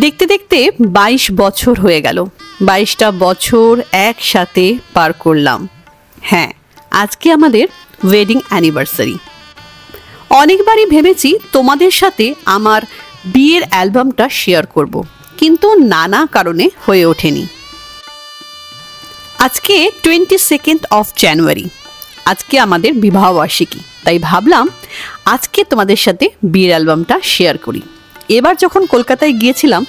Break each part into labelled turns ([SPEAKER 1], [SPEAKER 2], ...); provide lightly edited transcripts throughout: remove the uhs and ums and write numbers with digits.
[SPEAKER 1] দেখতে দেখতে 22 বছর হয়ে গেল। 22টা বছর একসাথে পার করলাম। হ্যাঁ, আজকে আমাদের ওয়েডিং অ্যানিভার্সারি। অনেকবারই ভেবেছি তোমাদের সাথে আমার বিয়ের অ্যালবামটা শেয়ার করব, কিন্তু নানা কারণে হয়ে ওঠেনি। আজকে 22 জানুয়ারি, আজকে আমাদের বিবাহবার্ষিকী, তাই ভাবলাম আজকে তোমাদের সাথে বিয়ের অ্যালবামটা শেয়ার করি। এবার যখন কলকাতায় গিয়েছিলাম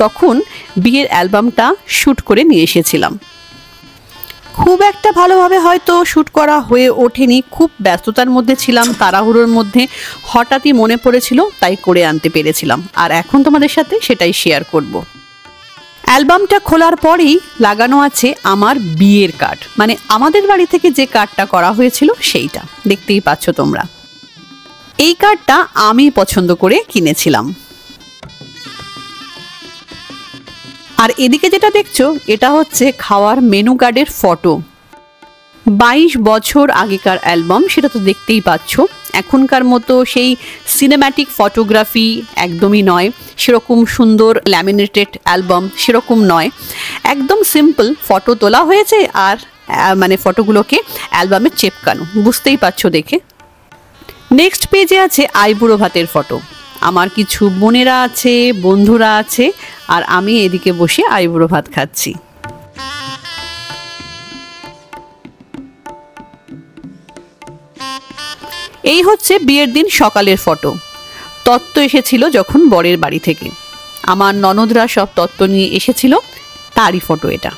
[SPEAKER 1] তখন বিয়ের অ্যালবামটা শ্যুট করে নিয়ে এসেছিলাম। খুব একটা ভালোভাবে হয়তো শ্যুট করা হয়ে ওঠেনি, খুব ব্যস্ততার মধ্যে ছিলাম, তাড়াহুড়োর মধ্যে হঠাৎই মনে পড়েছিল, তাই করে আনতে পেরেছিলাম। আর এখন তোমাদের সাথে সেটাই শেয়ার করব। অ্যালবামটা খোলার পরেই লাগানো আছে আমার বিয়ের কার্ড, মানে আমাদের বাড়ি থেকে যে কার্ডটা করা হয়েছিল সেইটা দেখতেই পাচ্ছ তোমরা। এই কার্ডটা আমি পছন্দ করে কিনেছিলাম। আর এদিকে যেটা দেখছো এটা হচ্ছে খাওয়ার মেনু কার্ডের ফটো। 22 বছর আগেকার অ্যালবাম, সেটা তো দেখতেই পাচ্ছ। এখনকার মতো সেই সিনেম্যাটিক ফটোগ্রাফি একদমই নয়, সেরকম সুন্দর ল্যামিনেটেড অ্যালবাম সেরকম নয়, একদম সিম্পল ফটো তোলা হয়েছে আর মানে ফটোগুলোকে অ্যালবামে চেপকানো, বুঝতেই পারছো দেখে। নেক্সট পেজে আছে আইবুড়ো ভাতের ফটো। আমার কিছু বোনেরা আছে, বন্ধুরা আছে, আর আমি এদিকে বসে আইবুড়ো ভাত খাচ্ছি। এই হচ্ছে বিয়ের দিন সকালের ফটো। তত্ত্ব এসেছিল যখন বরের বাড়ি থেকে, আমার ননদরা সব তত্ত্ব নিয়ে এসেছিল, তারই ফটো এটা।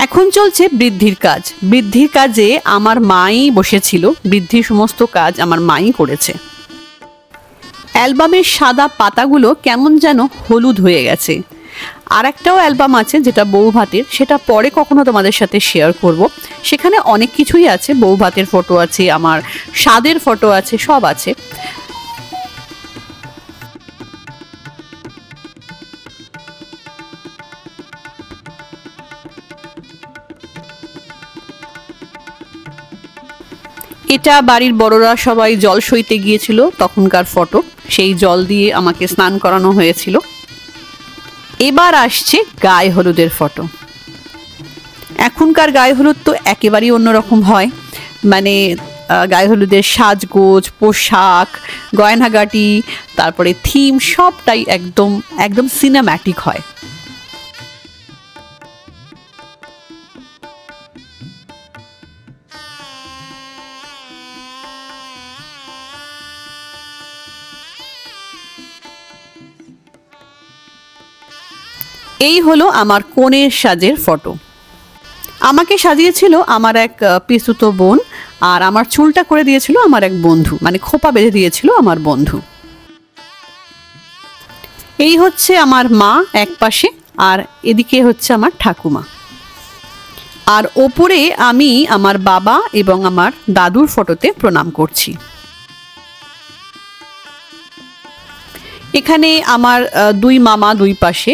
[SPEAKER 1] এখন চলছে বৃদ্ধির কাজ। বৃদ্ধির কাজে আমার মাই বসেছিল, বৃদ্ধির সমস্ত কাজ আমার মাই করেছে। অ্যালবামের সাদা পাতাগুলো কেমন যেন হলুদ হয়ে গেছে। আর একটাও অ্যালবাম আছে যেটা বউ ভাতের, সেটা পরে কখনো তোমাদের সাথে শেয়ার করব। সেখানে অনেক কিছুই আছে, বউ ভাতের ফটো আছে, আমার স্বাদের ফটো আছে, সব আছে। এটা বাড়ির বড়রা সবাই জল সইতে গিয়েছিল তখনকার ফটো, সেই জল দিয়ে আমাকে স্নান করানো হয়েছিল। এবার আসছে গায়ে হলুদের ফটো। এখনকার গায়ে হলুদ তো একেবারেই অন্যরকম হয়, মানে গায়ে হলুদের সাজগোজ, পোশাক, গয়নাগাটি, তারপরে থিম সবটাই একদম একদম সিনেম্যাটিক হয়। এই হলো আমার কনের সাজের ফটো। আমাকে সাজিয়েছিল আমার এক পিসতুতো বোন, আর আমার চুলটা করে দিয়েছিল আমার এক বন্ধু, মানে খোপা বেঁধে দিয়েছিল আমার বন্ধু। এই হচ্ছে আমার মা এক পাশে, আর এদিকে হচ্ছে আমার ঠাকুমা। আর ওপরে আমি আমার বাবা এবং আমার দাদুর ফটোতে প্রণাম করছি। এখানে আমার দুই মামা দুই পাশে,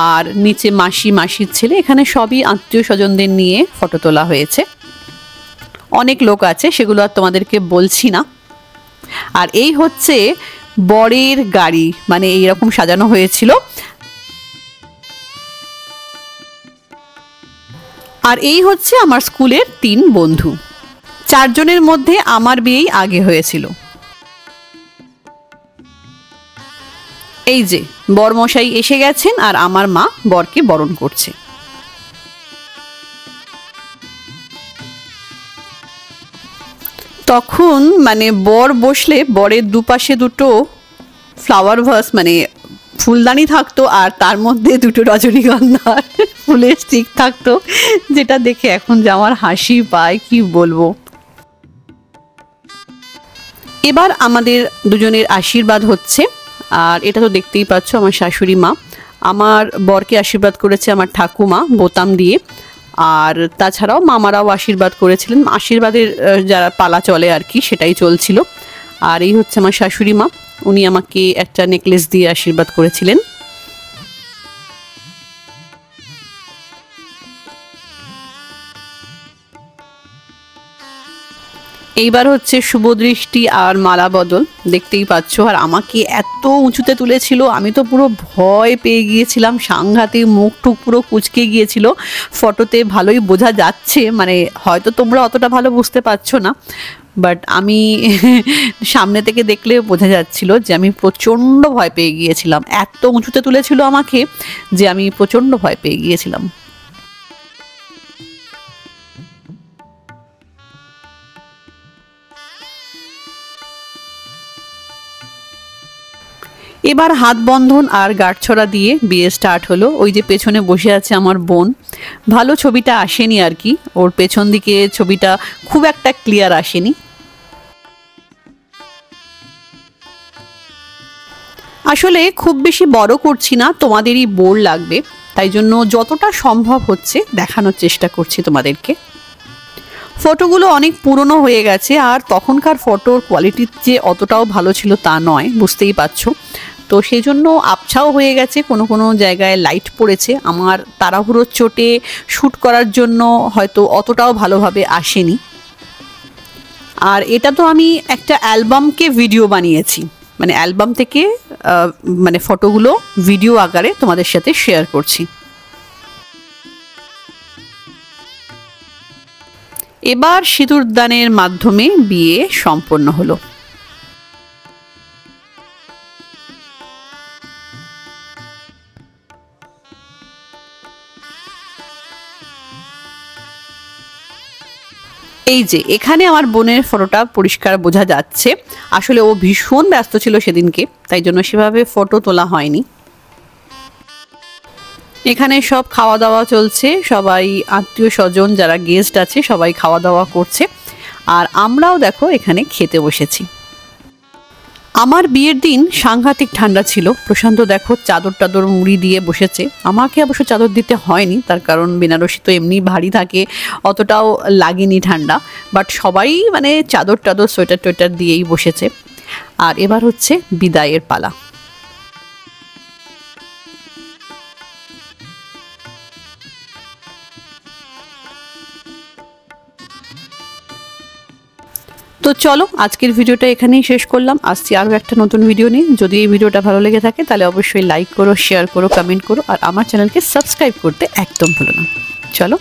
[SPEAKER 1] আর নিচে মাসি, মাসির ছেলে, এখানে সবই আত্মীয় স্বজনদের নিয়ে ফটো তোলা হয়েছে। অনেক লোক আছে, সেগুলো আর তোমাদেরকে বলছি না। আর এই হচ্ছে বরের গাড়ি, মানে এইরকম সাজানো হয়েছিল। আর এই হচ্ছে আমার স্কুলের 3 বন্ধু। 4 জনের মধ্যে আমার বিয়েই আগে হয়েছিল। এই যে বরমশাই এসে গেছেন, আর আমার মা বরকে বরণ করছে। তখন মানে বর বসলে বরের দুপাশে দুটো ফ্লাওয়ার ভাস, মানে ফুলদানি থাকতো, আর তার মধ্যে 2টো রজনীগন্ধা ফুলের স্টিক থাকতো, যেটা দেখে এখন যে আমার হাসি পায় কি বলবো। এবার আমাদের দুজনের আশীর্বাদ হচ্ছে, আর এটা তো দেখতেই পাচ্ছ আমার শাশুড়ি মা। আমার বরকে আশীর্বাদ করেছে আমার ঠাকুমা বোতাম দিয়ে, আর তাছাড়াও মামারাও আশীর্বাদ করেছিলেন। আশীর্বাদের যারা পালা চলে আর কি, সেটাই চলছিল। আর এই হচ্ছে আমার শাশুড়ি মা, উনি আমাকে একটা নেকলেস দিয়ে আশীর্বাদ করেছিলেন। এইবার হচ্ছে শুভদৃষ্টি আর মালা বদল, দেখতেই পাচ্ছ। আর আমাকে এত উঁচুতে তুলেছিল, আমি তো পুরো ভয় পেয়ে গিয়েছিলাম, সাংঘাতিক, মুখ টুক পুরো কুঁচকে গিয়েছিল। ফটোতে ভালোই বোঝা যাচ্ছে, মানে হয়তো তোমরা অতটা ভালো বুঝতে পারছো না, বাট আমি সামনে থেকে দেখলে বোঝা যাচ্ছিল যে আমি প্রচণ্ড ভয় পেয়ে গিয়েছিলাম। এত উঁচুতে তুলেছিল আমাকে যে আমি প্রচণ্ড ভয় পেয়ে গিয়েছিলাম। এবার হাত বন্ধন আর গাঁটছড়া দিয়ে বিয়ে স্টার্ট হলো। ওই যে পেছনে বসে আছে আমার বোন, ভালো ছবিটা আসেনি আর কি, ওর পেছন দিকে ছবিটা খুব একটা ক্লিয়ার আসেনি। আসলে খুব বেশি বড় করছি না, তোমাদেরই বোর লাগবে, তাই জন্য যতটা সম্ভব হচ্ছে দেখানোর চেষ্টা করছি তোমাদেরকে। ফটোগুলো অনেক পুরনো হয়ে গেছে, আর তখনকার ফটোর কোয়ালিটি যে অতটাও ভালো ছিল তা নয়, বুঝতেই পারছো। তো সেই জন্য আবছাও হয়ে গেছে, কোনো কোনো জায়গায় লাইট পড়েছে। আমার তাড়াহুড়োর চোটে শ্যুট করার জন্য হয়তো অতটাও ভালোভাবে আসেনি। আর এটা তো আমি একটা অ্যালবামকে ভিডিও বানিয়েছি, মানে অ্যালবাম থেকে মানে ফটোগুলো ভিডিও আকারে তোমাদের সাথে শেয়ার করছি। এবার সিঁদুরদানের মাধ্যমে বিয়ে সম্পন্ন হলো। এই যে এখানে আমার বোনের ফটোটা পরিষ্কার বোঝা যাচ্ছে। আসলে ও ভীষণ ব্যস্ত ছিল সেদিনকে, তাই জন্য সেভাবে ফটো তোলা হয়নি। এখানে সব খাওয়া দাওয়া চলছে, সবাই আত্মীয় স্বজন যারা গেস্ট আছে সবাই খাওয়া দাওয়া করছে, আর আমরাও দেখো এখানে খেতে বসেছি। আমার বিয়ের দিন সাংঘাতিক ঠান্ডা ছিল। প্রশান্ত দেখো চাদর টাদর মুড়ি দিয়ে বসেছে, আমাকে অবশ্য চাদর দিতে হয়নি, তার কারণ বেনারসি তো এমনি ভারী থাকে, অতটাও লাগেনি ঠান্ডা, বাট সবাই মানে চাদর টাদর সোয়েটার টোয়েটার দিয়েই বসেছে। আর এবার হচ্ছে বিদায়ের পালা। তো চলো আজকের ভিডিওটা এখানেই শেষ করলাম, আসছি আরও একটা নতুন ভিডিও নিয়ে। যদি এই ভিডিওটা ভালো লেগে থাকে তাহলে অবশ্যই লাইক করো, শেয়ার করো, কমেন্ট করো, আর আমার চ্যানেলকে সাবস্ক্রাইব করতে একদম ভুলো না। চলো।